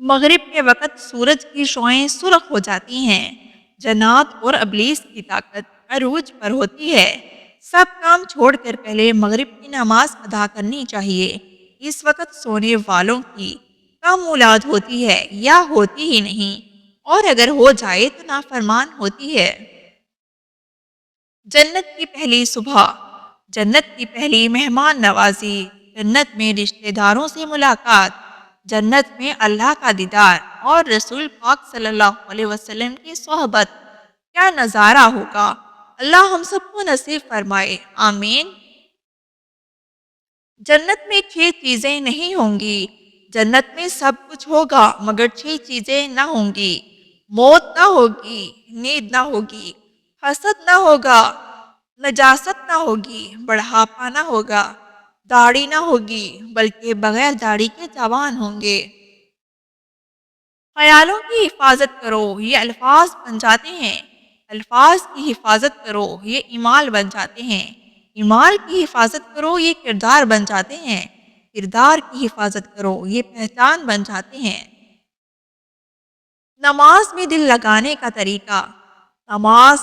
مغرب کے وقت سورج کی شعاعیں سرخ ہو جاتی ہیں، جنات اور ابلیس کی طاقت عروج پر ہوتی ہے۔ سب کام چھوڑ کر پہلے مغرب کی نماز ادا کرنی چاہیے۔ اس وقت سونے والوں کی کم اولاد ہوتی ہے یا ہوتی ہی نہیں، اور اگر ہو جائے تو نافرمان ہوتی ہے۔ جنت کی پہلی صبح، جنت کی پہلی مہمان نوازی، جنت میں رشتہ داروں سے ملاقات، جنت میں اللہ کا دیدار اور رسول پاک صلی اللہ علیہ وسلم کی صحبت، کیا نظارہ ہوگا! اللہ ہم سب کو نصیب فرمائے، آمین۔ جنت میں 6 چیزیں نہیں ہوں گی۔ جنت میں سب کچھ ہوگا مگر 6 چیزیں نہ ہوں گی۔ موت نہ ہوگی، نیند نہ ہوگی، حسد نہ ہوگا، نجاست نہ ہوگی، بڑھاپا نہ ہوگا، داڑھی نہ ہوگی بلکہ بغیر داڑھی کے جوان ہوں گے۔ خیالوں کی حفاظت کرو، یہ الفاظ بن جاتے ہیں۔ الفاظ کی حفاظت کرو، یہ اعمال بن جاتے ہیں۔ اعمال کی حفاظت کرو، یہ کردار بن جاتے ہیں۔ کردار کی حفاظت کرو، یہ پہچان بن جاتے ہیں۔ نماز میں دل لگانے کا طریقہ۔ نماز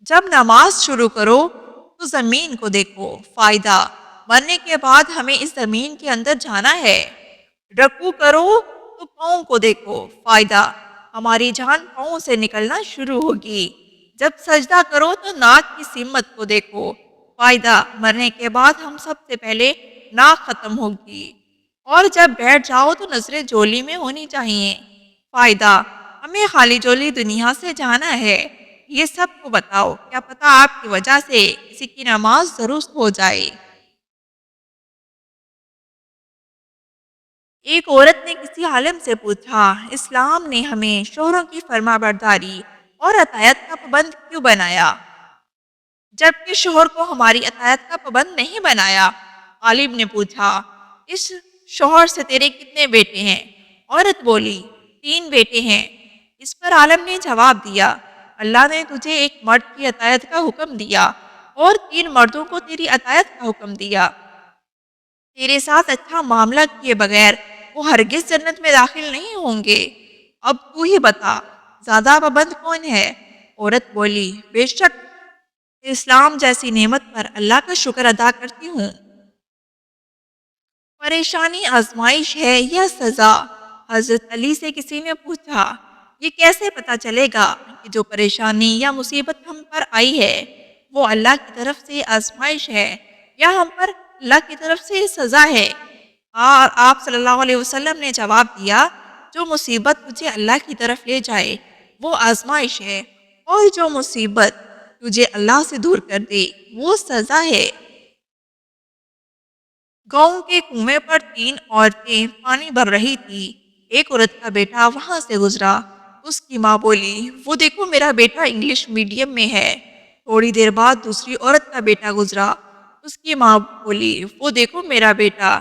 جب نماز شروع کرو تو زمین کو دیکھو، فائدہ، مرنے کے بعد ہمیں اس زمین کے اندر جانا ہے۔ رکوع کرو تو پاؤں کو دیکھو، فائدہ، ہماری جان پاؤں سے نکلنا شروع ہوگی۔ جب سجدہ کرو تو ناک کی سمت کو دیکھو، فائدہ، مرنے کے بعد ہم سب سے پہلے ناک ختم ہوگی۔ اور جب بیٹھ جاؤ تو نظریں جولی میں ہونی چاہیے، فائدہ، ہمیں خالی جولی دنیا سے جانا ہے۔ یہ سب کو بتاؤ، کیا پتہ آپ کی وجہ سے کسی کی نماز درست ہو جائے۔ ایک عورت نے کسی عالم سے پوچھا، اسلام نے ہمیں شوہروں کی فرما برداری اور اطاعت کا پابند کیوں بنایا، جبکہ شوہر کو ہماری اطاعت کا پابند نہیں بنایا؟ عالم نے پوچھا، اس شوہر سے تیرے کتنے بیٹے ہیں؟ عورت بولی، 3 بیٹے ہیں۔ اس پر عالم نے جواب دیا، اللہ نے تجھے ایک مرد کی اطاعت کا حکم دیا اور 3 مردوں کو تیری اطاعت کا حکم دیا۔ تیرے ساتھ اچھا معاملہ کیے بغیر وہ ہرگز جنت میں داخل نہیں ہوں گے۔ اب تو ہی بتا، زیادہ پابند کون ہے؟ عورت بولی، بے شک اسلام جیسی نعمت پر اللہ کا شکر ادا کرتی ہوں۔ پریشانی آزمائش ہے یا سزا؟ حضرت علی سے کسی نے پوچھا، یہ کیسے پتا چلے گا کہ جو پریشانی یا مصیبت ہم پر آئی ہے وہ اللہ کی طرف سے آزمائش ہے یا ہم پر اللہ کی طرف سے سزا ہے؟ اور آپ صلی اللہ علیہ وسلم نے جواب دیا، جو مصیبت تجھے اللہ کی طرف لے جائے وہ آزمائش ہے، اور جو مصیبت تجھے اللہ سے دور کر دے وہ سزا ہے۔ گاؤں کے کنویں پر 3 عورتیں پانی بھر رہی تھی۔ ایک عورت کا بیٹا وہاں سے گزرا۔ اس کی ماں بولی، وہ دیکھو میرا بیٹا انگلش میڈیم میں ہے۔ تھوڑی دیر بعد دوسری عورت کا بیٹا گزرا۔ اس کی ماں بولی، وہ دیکھو میرا بیٹا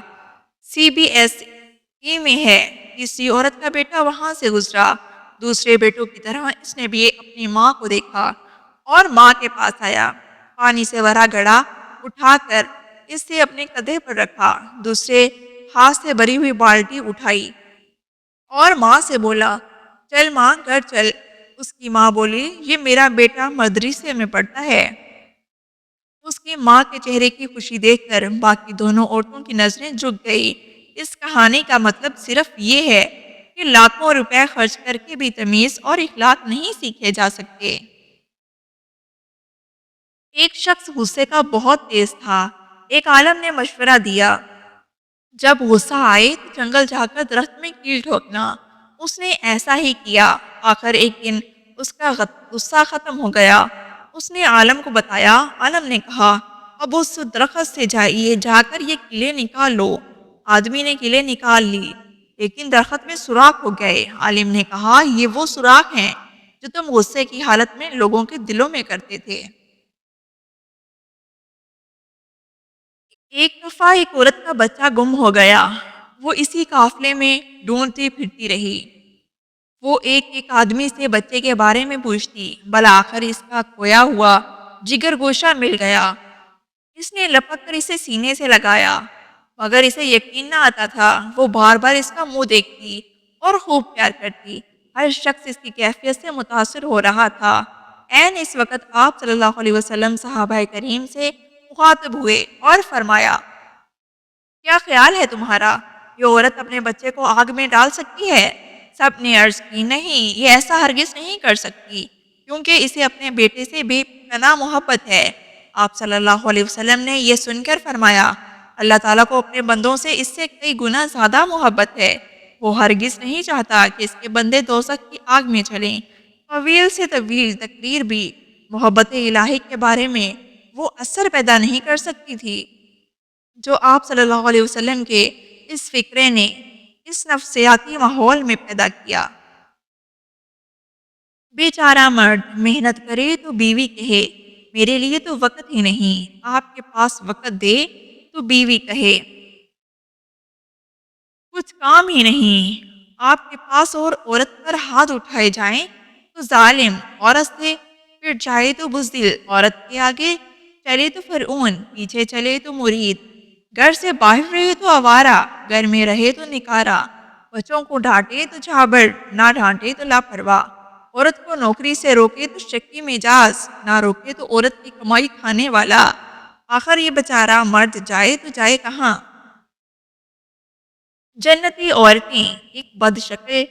CBSE میں ہے۔ تیسری عورت کا بیٹا وہاں سے گزرا۔ دوسرے بیٹوں کی طرح اس نے بھی اپنی ماں کو دیکھا اور ماں کے پاس آیا، پانی سے بھرا گھڑا اٹھا کر اسے اپنے کندھے پر رکھا، دوسرے ہاتھ سے بھری ہوئی بالٹی اٹھائی اور ماں سے بولا، چل ماں گھر چل۔ اس کی ماں بولی، یہ میرا بیٹا مدرسے میں پڑھتا ہے۔ اس کی ماں کے چہرے کی خوشی دیکھ کر باقی دونوں عورتوں کی نظریں جھک گئی۔ اس کہانی کا مطلب صرف یہ ہے کہ لاکھوں روپے خرچ کر کے بھی تمیز اور اخلاق نہیں سیکھے جا سکتے۔ ایک شخص غصے کا بہت تیز تھا۔ ایک عالم نے مشورہ دیا، جب غصہ آئے تو جنگل جا کر درخت میں کیل ٹھوکنا۔ اس نے ایسا ہی کیا۔ آخر ایک دن اس کا غصہ ختم ہو گیا۔ اس نے عالم کو بتایا۔ عالم نے کہا، اب اس درخت سے جائیے، جا کر یہ کیلیں نکال لو۔ آدمی نے کیلیں نکال لی لیکن درخت میں سوراخ ہو گئے۔ عالم نے کہا، یہ وہ سوراخ ہیں جو تم غصے کی حالت میں لوگوں کے دلوں میں کرتے تھے۔ ایک دفعہ ایک عورت کا بچہ گم ہو گیا۔ وہ اسی قافلے میں ڈھونڈتی پھرتی رہی۔ وہ ایک ایک آدمی سے بچے کے بارے میں پوچھتی، بالآخر اس کا کھویا ہوا جگر گوشہ مل گیا۔ اس نے لپک کر اسے سینے سے لگایا مگر اسے یقین نہ آتا تھا۔ وہ بار بار اس کا منہ دیکھتی اور خوب پیار کرتی۔ ہر شخص اس کی کیفیت سے متاثر ہو رہا تھا۔ عین اس وقت آپ صلی اللہ علیہ وسلم صحابہ کریم سے مخاطب ہوئے اور فرمایا: کیا خیال ہے تمہارا؟ یہ عورت اپنے بچے کو آگ میں ڈال سکتی ہے؟ سب نے عرض کی: نہیں، یہ ایسا ہرگز نہیں کر سکتی، کیونکہ اسے اپنے بیٹے سے بے پناہ محبت ہے۔ آپ صلی اللہ علیہ وسلم نے یہ سن کر فرمایا: اللہ تعالیٰ کو اپنے بندوں سے اس سے کئی گنا زیادہ محبت ہے۔ وہ ہرگز نہیں چاہتا کہ اس کے بندے دوزخ کی آگ میں چلیں۔ طویل سے طویل تقریر بھی محبت الہی کے بارے میں وہ اثر پیدا نہیں کر سکتی تھی جو آپ صلی اللہ علیہ وسلم کے اس فکرے نے اس نفسیاتی ماحول میں پیدا کیا۔ بیچارہ مرد محنت کرے تو بیوی کہے: میرے لیے تو وقت ہی نہیں۔ آپ کے پاس وقت دے تو بیوی کہے: کچھ کام ہی نہیں۔ آپ کے پاس اور عورت پر ہاتھ اٹھائے جائیں تو ظالم، عورت سے پٹ جائے تو بزدل، عورت کے آگے چلے تو فرعون، پیچھے چلے تو مرید، گھر سے باہر رہے تو آوارہ، گھر میں رہے تو نکارہ، بچوں کو ڈانٹے تو جھابڑ، نہ ڈانٹے تو لاپرواہ، عورت کو نوکری سے روکے تو شکی مزاج، نہ روکے تو عورت کی کمائی کھانے والا۔ آخر یہ بیچارہ مرد جائے تو جائے کہاں؟ جنتی عورتیں ایک بدشکل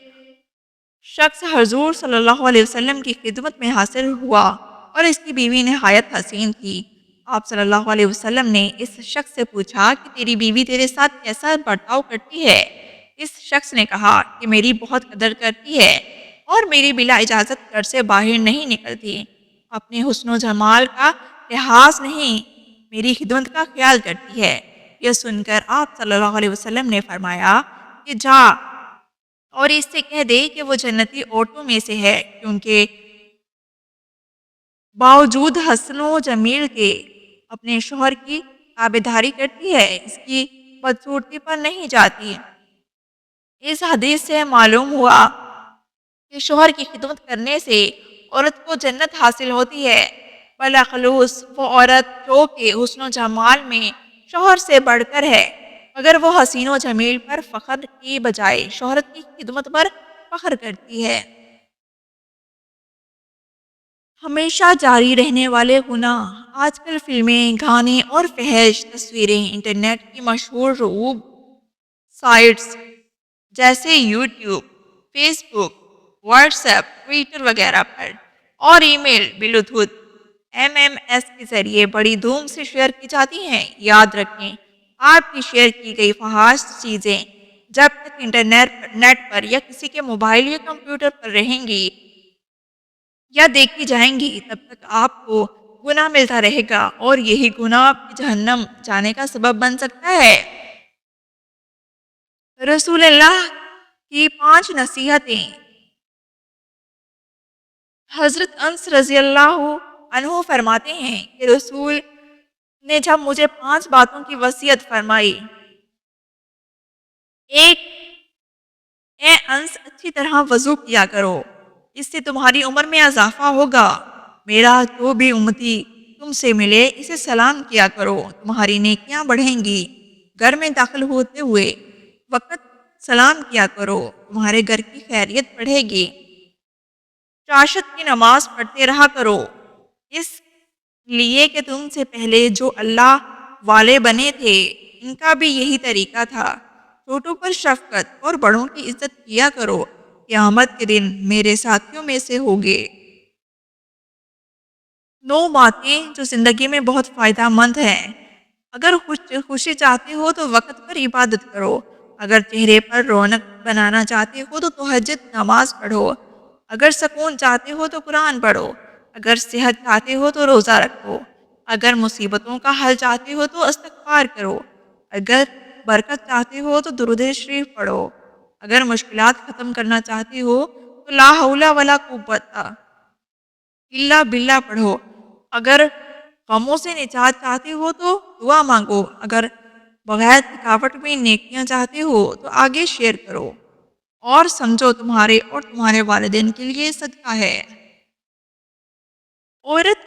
شخص حضور صلی اللہ علیہ وسلم کی خدمت میں حاصل ہوا اور اس کی بیوی نہایت حسین تھی۔ آپ صلی اللہ علیہ وسلم نے اس شخص سے پوچھا کہ تیری بیوی تیرے ساتھ کیسا برتاؤ کرتی ہے؟ اس شخص نے کہا کہ میری بہت قدر کرتی ہے اور میری بلا اجازت گھر سے باہر نہیں نکلتی، اپنے حسن و جمال کا لحاظ نہیں، میری خدمت کا خیال کرتی ہے۔ یہ سن کر آپ صلی اللہ علیہ وسلم نے فرمایا کہ جا اور اس سے کہہ دے کہ وہ جنتی عورتوں میں سے ہے، کیونکہ باوجود حسن و جمیل کے اپنے شوہر کی تابعداری کرتی ہے، اس کی بدصورتی پر نہیں جاتی۔ اس حدیث سے معلوم ہوا کہ شوہر کی خدمت کرنے سے عورت کو جنت حاصل ہوتی ہے۔ بالخصوص وہ عورت جو کہ حسن و جمال میں شوہر سے بڑھ کر ہے، اگر وہ حسین و جمیل پر فخر کی بجائے شہرت کی خدمت پر فخر کرتی ہے۔ ہمیشہ جاری رہنے والے گناہ آج کل فلمیں، گانے اور فحش تصویریں انٹرنیٹ کی مشہور روب سائٹس جیسے یوٹیوب، فیس بک، واٹس ایپ، ٹویٹر وغیرہ پر اور ای میل، بلوٹوتھ، MMS کے ذریعے بڑی دھوم سے شیئر کی جاتی ہیں۔ یاد رکھیں، آپ کی شیئر کی گئی فحش چیزیں جب تک انٹرنیٹ پر یا کسی کے موبائل یا کمپیوٹر پر رہیں گی یا دیکھی جائیں گی، تب تک آپ کو گناہ ملتا رہے گا اور یہی گناہ آپ کی جہنم جانے کا سبب بن سکتا ہے۔ رسول اللہ کی 5 نصیحتیں۔ حضرت انس رضی اللہ عنہ فرماتے ہیں کہ رسول نے جب مجھے 5 باتوں کی وصیت فرمائی: ایک، اے انس، اچھی طرح وضو کیا کرو، اس سے تمہاری عمر میں اضافہ ہوگا۔ میرا جو بھی امتی تم سے ملے اسے سلام کیا کرو، تمہاری نیکیاں بڑھیں گی۔ گھر میں داخل ہوتے ہوئے وقت سلام کیا کرو، تمہارے گھر کی خیریت بڑھے گی۔ چاشت کی نماز پڑھتے رہا کرو، اس لیے کہ تم سے پہلے جو اللہ والے بنے تھے ان کا بھی یہی طریقہ تھا۔ چھوٹوں پر شفقت اور بڑوں کی عزت کیا کرو، قیامت کے دن میرے ساتھیوں میں سے ہوگے۔ 9 باتیں جو زندگی میں بہت فائدہ مند ہیں۔ اگر خوشی چاہتے ہو تو وقت پر عبادت کرو، اگر چہرے پر رونق بنانا چاہتے ہو تو تہجد نماز پڑھو، اگر سکون چاہتے ہو تو قرآن پڑھو، اگر صحت چاہتے ہو تو روزہ رکھو، اگر مصیبتوں کا حل چاہتے ہو تو استغفار کرو، اگر برکت چاہتے ہو تو درود شریف پڑھو، اگر مشکلات ختم کرنا چاہتے ہو تو لا حول ولا قوت الا باللہ پڑھو، اگر غموں سے نجات چاہتے ہو تو دعا مانگو، اگر بغیر تھکاوٹ میں نیکیاں چاہتے ہو تو آگے شیئر کرو، اور سمجھو تمہارے اور تمہارے والدین کے لیے صدقہ ہے۔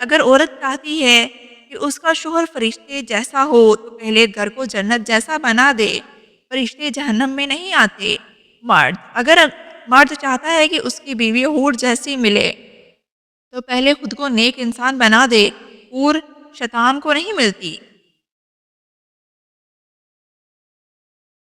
اگر عورت چاہتی ہے کہ اس کا شوہر فرشتے جیسا ہو تو پہلے گھر کو جنت جیسا بنا دے۔ فرشتے جہنم میں نہیں آتے، اگر مرد چاہتا ہے کہ اس کی بیوی حور جیسی ملے تو پہلے خود کو نیک انسان بنا دے، حور شیطان کو نہیں ملتی۔